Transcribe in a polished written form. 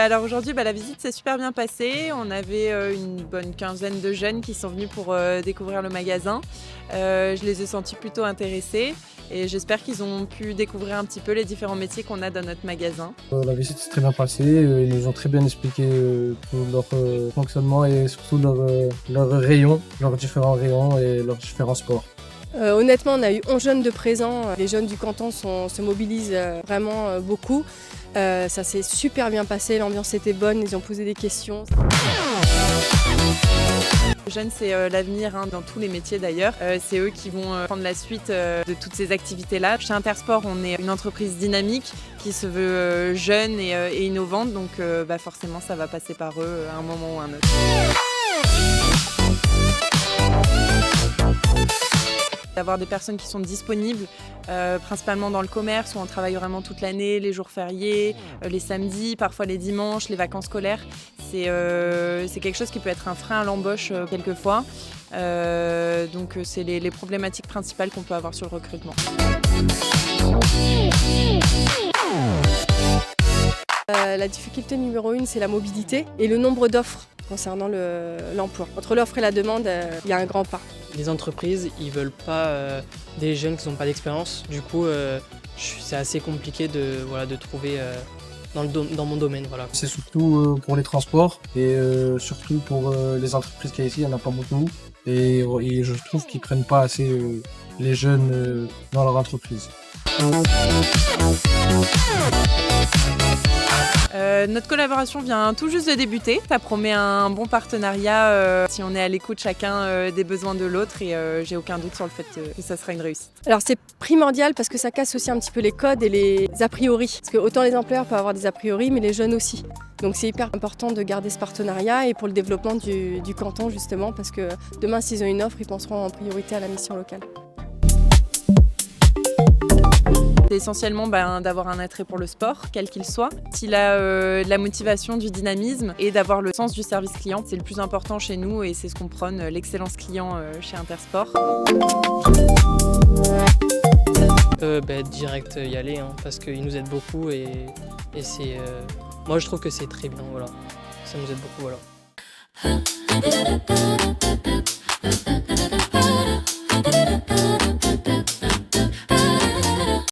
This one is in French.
Alors aujourd'hui, la visite s'est super bien passée. On avait une bonne quinzaine de jeunes qui sont venus pour découvrir le magasin. Je les ai sentis plutôt intéressés et j'espère qu'ils ont pu découvrir un petit peu les différents métiers qu'on a dans notre magasin. La visite s'est très bien passée. Ils nous ont très bien expliqué tout leur fonctionnement et surtout leurs rayons, leurs différents rayons et leurs différents sports. Honnêtement, on a eu 11 jeunes de présents. Les jeunes du canton se mobilisent vraiment beaucoup. Ça s'est super bien passé, l'ambiance était bonne, ils ont posé des questions. Les jeunes, c'est l'avenir dans tous les métiers d'ailleurs. C'est eux qui vont prendre la suite de toutes ces activités-là. Chez Intersport, on est une entreprise dynamique qui se veut jeune et innovante, donc forcément ça va passer par eux à un moment ou à un autre. D'avoir des personnes qui sont disponibles, principalement dans le commerce où on travaille vraiment toute l'année, les jours fériés, les samedis, parfois les dimanches, les vacances scolaires. C'est quelque chose qui peut être un frein à l'embauche quelquefois. Donc c'est les problématiques principales qu'on peut avoir sur le recrutement. La difficulté numéro 1, c'est la mobilité et le nombre d'offres concernant l'emploi. Entre l'offre et la demande, il y a un grand pas. Les entreprises, ils veulent pas des jeunes qui n'ont pas d'expérience. Du coup, c'est assez compliqué de trouver dans mon domaine. Voilà. C'est surtout pour les transports et surtout pour les entreprises qu'il y a ici, il n'y en a pas beaucoup. Et je trouve qu'ils ne prennent pas assez les jeunes dans leur entreprise. Notre collaboration vient tout juste de débuter. Ça promet un bon partenariat si on est à l'écoute chacun des besoins de l'autre et j'ai aucun doute sur le fait que ça sera une réussite. Alors c'est primordial parce que ça casse aussi un petit peu les codes et les a priori. Parce que autant les employeurs peuvent avoir des a priori, mais les jeunes aussi. Donc c'est hyper important de garder ce partenariat et pour le développement du canton justement parce que demain s'ils ont une offre, ils penseront en priorité à la mission locale. C'est essentiellement d'avoir un attrait pour le sport, quel qu'il soit. S'il a de la motivation, du dynamisme et d'avoir le sens du service client, c'est le plus important chez nous et c'est ce qu'on prône, l'excellence client chez Intersport. Direct y aller parce qu'ils nous aident beaucoup et c'est, moi je trouve que c'est très bien, voilà. Ça nous aide beaucoup, voilà.